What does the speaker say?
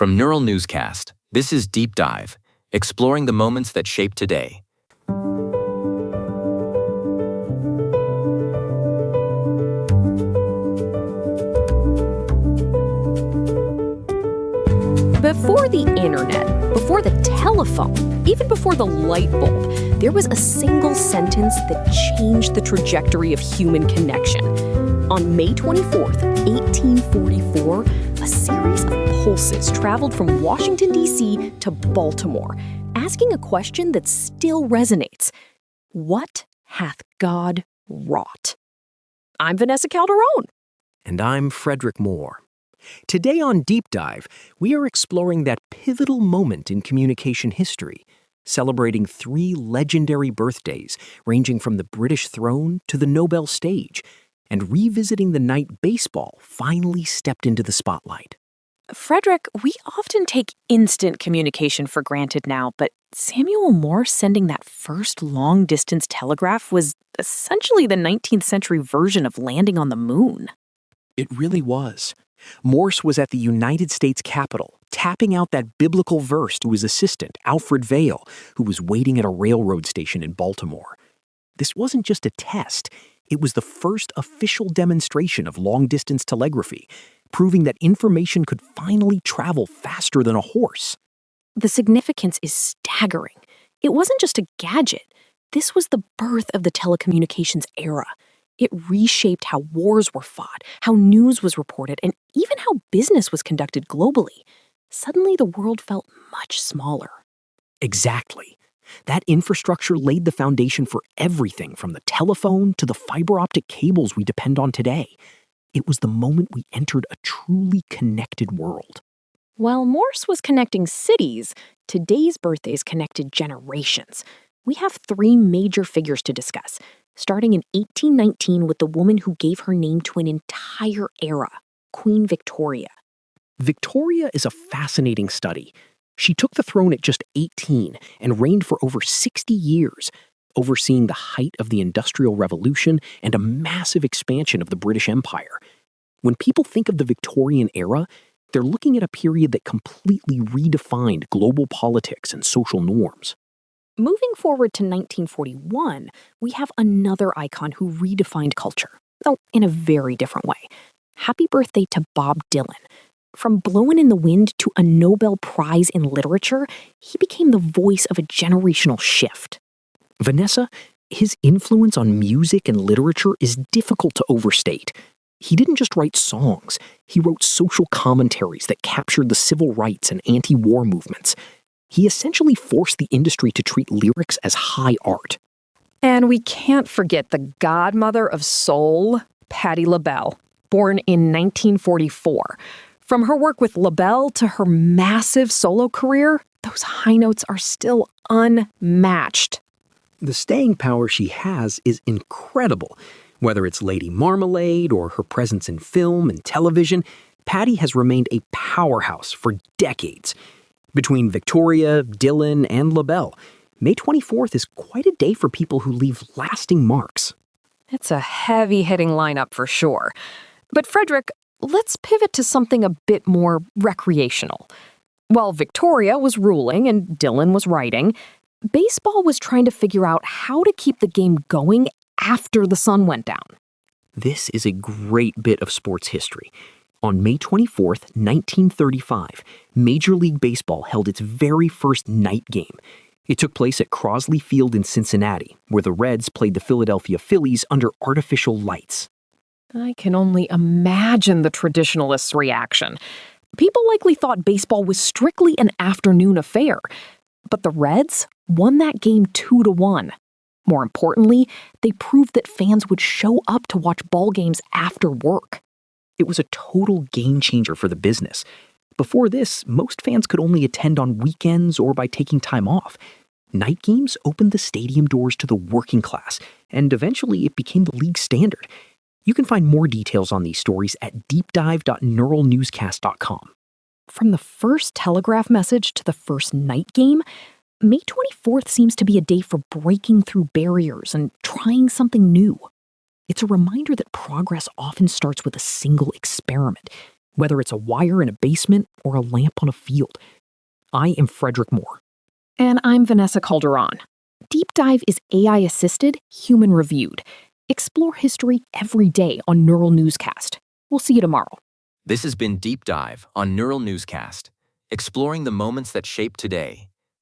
From Neural Newscast, this is Deep Dive, exploring the moments that shape today. Before the internet, before the telephone, even before the light bulb, there was a single sentence that changed the trajectory of human connection. On May 24th, 1844, a series of pulses traveled from Washington, D.C. to Baltimore, asking a question that still resonates. What hath God wrought? I'm Vanessa Calderon. And I'm Frederick Moore. Today on Deep Dive, we are exploring that pivotal moment in communication history, celebrating 3 legendary birthdays ranging from the British throne to the Nobel stage, and revisiting the night baseball finally stepped into the spotlight. Frederick, we often take instant communication for granted now, but Samuel Morse sending that first long-distance telegraph was essentially the 19th century version of landing on the moon. It really was. Morse was at the United States Capitol, tapping out that biblical verse to his assistant, Alfred Vail, who was waiting at a railroad station in Baltimore. This wasn't just a test. It was the first official demonstration of long-distance telegraphy, proving that information could finally travel faster than a horse. The significance is staggering. It wasn't just a gadget. This was the birth of the telecommunications era. It reshaped how wars were fought, how news was reported, and even how business was conducted globally. Suddenly, the world felt much smaller. Exactly. That infrastructure laid the foundation for everything from the telephone to the fiber optic cables we depend on today. It was the moment we entered a truly connected world. While Morse was connecting cities, today's birthdays connected generations. We have 3 major figures to discuss, starting in 1819 with the woman who gave her name to an entire era, Queen Victoria. Victoria is a fascinating study. She took the throne at just 18 and reigned for over 60 years, overseeing the height of the Industrial Revolution and a massive expansion of the British Empire. When people think of the Victorian era, they're looking at a period that completely redefined global politics and social norms. Moving forward to 1941, we have another icon who redefined culture, though in a very different way. Happy birthday to Bob Dylan. From Blowin' in the Wind to a Nobel Prize in Literature, he became the voice of a generational shift. Vanessa, his influence on music and literature is difficult to overstate. He didn't just write songs, he wrote social commentaries that captured the civil rights and anti-war movements. He essentially forced the industry to treat lyrics as high art. And we can't forget the godmother of soul, Patti LaBelle, born in 1944. From her work with LaBelle to her massive solo career, those high notes are still unmatched. The staying power she has is incredible. Whether it's Lady Marmalade or her presence in film and television, Patti has remained a powerhouse for decades. Between Victoria, Dylan, and LaBelle, May 24th is quite a day for people who leave lasting marks. It's a heavy-hitting lineup for sure. But Frederick, let's pivot to something a bit more recreational. While Victoria was ruling and Dylan was writing, baseball was trying to figure out how to keep the game going after the sun went down. This is a great bit of sports history. On May 24th, 1935, Major League Baseball held its very first night game. It took place at Crosley Field in Cincinnati, where the Reds played the Philadelphia Phillies under artificial lights. I can only imagine the traditionalists' reaction. People likely thought baseball was strictly an afternoon affair. But the Reds won that game 2-1. More importantly, they proved that fans would show up to watch ball games after work. It was a total game changer for the business. Before this, most fans could only attend on weekends or by taking time off. Night games opened the stadium doors to the working class, and eventually it became the league standard. You can find more details on these stories at deepdive.neuralnewscast.com. From the first telegraph message to the first night game, May 24th seems to be a day for breaking through barriers and trying something new. It's a reminder that progress often starts with a single experiment. whether it's a wire in a basement or a lamp on a field. I am Frederick Moore. And I'm Vanessa Calderon. Deep Dive is AI-assisted, human-reviewed. Explore history every day on Neural Newscast. We'll see you tomorrow. This has been Deep Dive on Neural Newscast, exploring the moments that shape today.